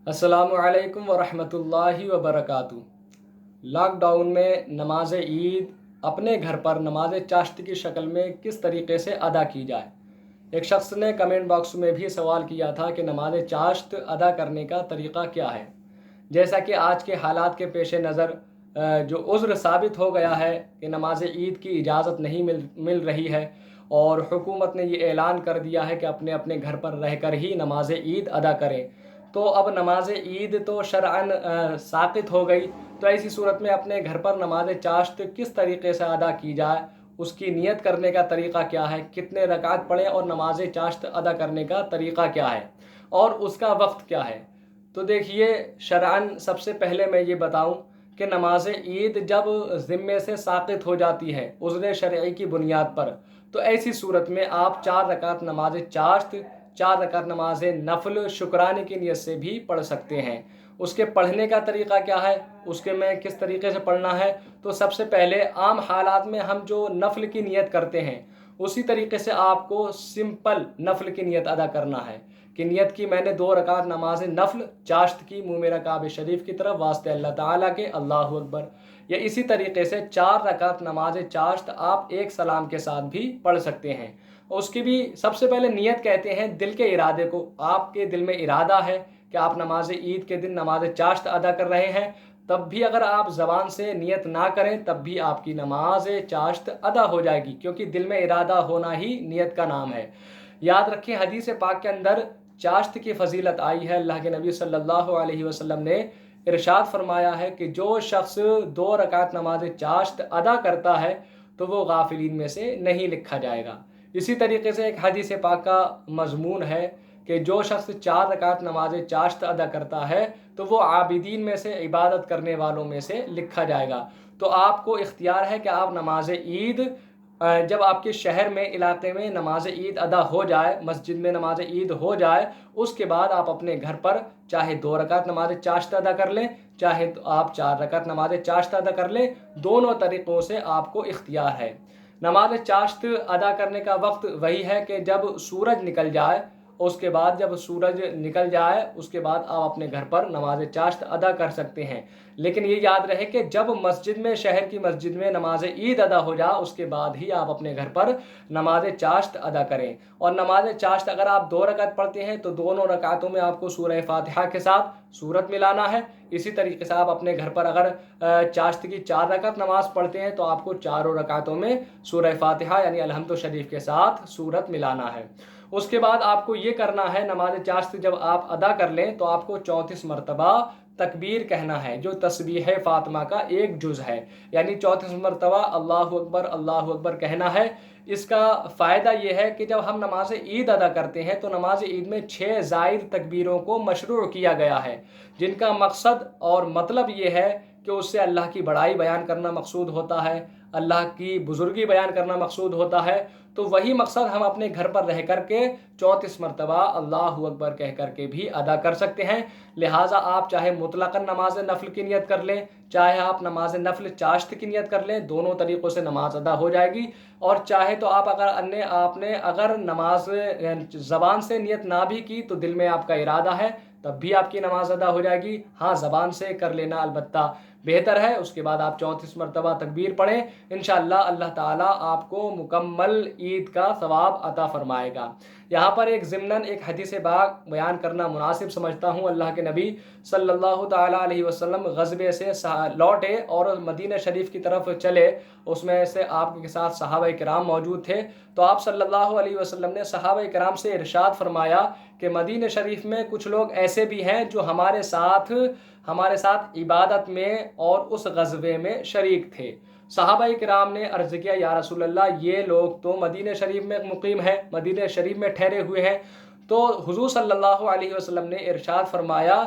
السلام علیکم ورحمۃ اللہ وبرکاتہ۔ لاک ڈاؤن میں نماز عید اپنے گھر پر نماز چاشت کی شکل میں کس طریقے سے ادا کی جائے؟ ایک شخص نے کمنٹ باکس میں بھی سوال کیا تھا کہ نماز چاشت ادا کرنے کا طریقہ کیا ہے؟ جیسا کہ آج کے حالات کے پیش نظر جو عذر ثابت ہو گیا ہے کہ نماز عید کی اجازت نہیں مل رہی ہے، اور حکومت نے یہ اعلان کر دیا ہے کہ اپنے اپنے گھر پر رہ کر ہی نماز عید ادا کریں، تو اب نماز عید تو شرعاً ساقط ہو گئی۔ تو ایسی صورت میں اپنے گھر پر نماز چاشت کس طریقے سے ادا کی جائے، اس کی نیت کرنے کا طریقہ کیا ہے، کتنے رکعت پڑھیں اور نماز چاشت ادا کرنے کا طریقہ کیا ہے، اور اس کا وقت کیا ہے؟ تو دیکھیے، شرعاً سب سے پہلے میں یہ بتاؤں کہ نماز عید جب ذمے سے ساقط ہو جاتی ہے عذر شرعی کی بنیاد پر، تو ایسی صورت میں آپ 4 رکعت نماز چاشت، 4 رکعت نماز نفل شکرانے کی نیت سے بھی پڑھ سکتے ہیں۔ اس کے پڑھنے کا طریقہ کیا ہے، اس کے میں کس طریقے سے پڑھنا ہے؟ تو سب سے پہلے عام حالات میں ہم جو نفل کی نیت کرتے ہیں اسی طریقے سے آپ کو سمپل نفل کی نیت ادا کرنا ہے کہ نیت کی میں نے 2 رکعت نماز نفل چاشت کی، منہ میرا کعبہ شریف کی طرف واسطے اللہ تعالیٰ کے، اللہ اکبر۔ یا اسی طریقے سے 4 رکعت نماز چاشت آپ ایک سلام کے ساتھ بھی پڑھ سکتے ہیں۔ اس کی بھی سب سے پہلے نیت کہتے ہیں دل کے ارادے کو۔ آپ کے دل میں ارادہ ہے کہ آپ نماز عید کے دن نماز چاشت ادا کر رہے ہیں، تب بھی اگر آپ زبان سے نیت نہ کریں تب بھی آپ کی نماز چاشت ادا ہو جائے گی، کیونکہ دل میں ارادہ ہونا ہی نیت کا نام ہے۔ یاد رکھیں، حدیث پاک کے اندر چاشت کی فضیلت آئی ہے۔ اللہ کے نبی صلی اللہ علیہ وسلم نے ارشاد فرمایا ہے کہ جو شخص 2 رکعت نماز چاشت ادا کرتا ہے تو وہ غافلین میں سے نہیں لکھا جائے گا۔ اسی طریقے سے ایک حدیث پاک کا مضمون ہے کہ جو شخص 4 رکعت نماز چاشت ادا کرتا ہے تو وہ عابدین میں سے، عبادت کرنے والوں میں سے لکھا جائے گا۔ تو آپ کو اختیار ہے کہ آپ نماز عید جب آپ کے شہر میں، علاقے میں نماز عید ادا ہو جائے، مسجد میں نماز عید ہو جائے، اس کے بعد آپ اپنے گھر پر چاہے 2 رکعت نماز چاشت ادا کر لیں، چاہے تو آپ 4 رکعت نماز چاشت ادا کر لیں، دونوں طریقوں سے آپ کو اختیار ہے۔ نماز چاشت ادا کرنے کا وقت وہی ہے کہ جب سورج نکل جائے، اس کے بعد جب سورج نکل جائے اس کے بعد آپ اپنے گھر پر نماز چاشت ادا کر سکتے ہیں۔ لیکن یہ یاد رہے کہ جب مسجد میں، شہر کی مسجد میں نماز عید ادا ہو جائے اس کے بعد ہی آپ اپنے گھر پر نماز چاشت ادا کریں۔ اور نماز چاشت اگر آپ 2 رکعت پڑھتے ہیں تو دونوں رکعتوں میں آپ کو سورہ فاتحہ کے ساتھ سورت ملانا ہے۔ اسی طریقے سے آپ اپنے گھر پر اگر چاشت کی 4 رکعت نماز پڑھتے ہیں تو آپ کو چاروں رکعتوں میں سورہ فاتحہ یعنی الحمد شریف کے ساتھ سورت ملانا ہے۔ اس کے بعد آپ کو یہ کرنا ہے، نماز چاشت جب آپ ادا کر لیں تو آپ کو 34 مرتبہ تکبیر کہنا ہے، جو تسبیح فاطمہ کا ایک جز ہے، یعنی 34 مرتبہ اللہ اکبر کہنا ہے۔ اس کا فائدہ یہ ہے کہ جب ہم نماز عید ادا کرتے ہیں تو نماز عید میں 6 زائد تکبیروں کو مشروع کیا گیا ہے، جن کا مقصد اور مطلب یہ ہے کہ اس سے اللہ کی بڑائی بیان کرنا مقصود ہوتا ہے، اللہ کی بزرگی بیان کرنا مقصود ہوتا ہے۔ تو وہی مقصد ہم اپنے گھر پر رہ کر کے 34 مرتبہ اللہ اکبر کہہ کر کے بھی ادا کر سکتے ہیں۔ لہٰذا آپ چاہے مطلقاً نماز نفل کی نیت کر لیں، چاہے آپ نماز نفل چاشت کی نیت کر لیں، دونوں طریقوں سے نماز ادا ہو جائے گی۔ اور چاہے تو آپ نے اگر نماز زبان سے نیت نہ بھی کی تو دل میں آپ کا ارادہ ہے، تب بھی آپ کی نماز ادا ہو جائے گی۔ ہاں، زبان سے کر لینا البتہ بہتر ہے۔ اس کے بعد آپ 34 مرتبہ تکبیر پڑھیں، انشاءاللہ اللہ تعالیٰ آپ کو مکمل عید کا ثواب عطا فرمائے گا۔ یہاں پر ایک ضمناً ایک حدیث پاک بیان کرنا مناسب سمجھتا ہوں۔ اللہ کے نبی صلی اللہ تعالیٰ علیہ وسلم غزوے سے لوٹے اور مدینہ شریف کی طرف چلے، اس میں سے آپ کے ساتھ صحابہ کرام موجود تھے، تو آپ صلی اللہ علیہ وسلم نے صحابہ کرام سے ارشاد فرمایا کہ مدینہ شریف میں کچھ لوگ ایسے بھی ہیں جو ہمارے ساتھ عبادت میں اور اس غزوے میں شریک تھے۔ صحابہ کرام نے عرض کیا، یا رسول اللہ، یہ لوگ تو مدینہ شریف میں مقیم ہیں، مدینہ شریف میں ٹھہرے ہوئے ہیں۔ تو حضور صلی اللہ علیہ وسلم نے ارشاد فرمایا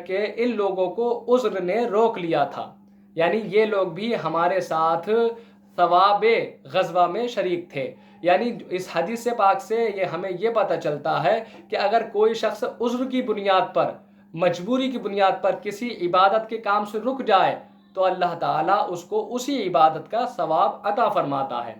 کہ ان لوگوں کو عذر نے روک لیا تھا، یعنی یہ لوگ بھی ہمارے ساتھ ثواب غزوہ میں شریک تھے۔ یعنی اس حدیث پاک سے ہمیں یہ پتہ چلتا ہے کہ اگر کوئی شخص عذر کی بنیاد پر، مجبوری کی بنیاد پر کسی عبادت کے کام سے رک جائے تو اللہ تعالیٰ اس کو اسی عبادت کا ثواب عطا فرماتا ہے۔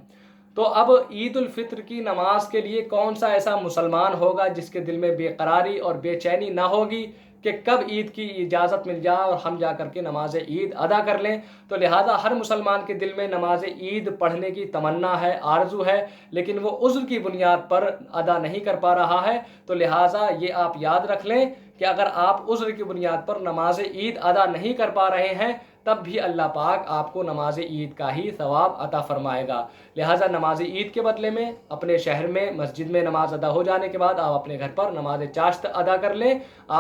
تو اب عید الفطر کی نماز کے لیے کون سا ایسا مسلمان ہوگا جس کے دل میں بے قراری اور بے چینی نہ ہوگی کہ کب عید کی اجازت مل جائے اور ہم جا کر کے نماز عید ادا کر لیں۔ تو لہٰذا ہر مسلمان کے دل میں نماز عید پڑھنے کی تمنا ہے، آرزو ہے، لیکن وہ عذر کی بنیاد پر ادا نہیں کر پا رہا ہے۔ تو لہٰذا یہ آپ یاد رکھ لیں کہ اگر آپ عذر کی بنیاد پر نماز عید ادا نہیں کر پا رہے ہیں تب بھی اللہ پاک آپ کو نماز عید کا ہی ثواب عطا فرمائے گا۔ لہٰذا نماز عید کے بدلے میں اپنے شہر میں مسجد میں نماز ادا ہو جانے کے بعد آپ اپنے گھر پر نماز چاشت ادا کر لیں۔ آپ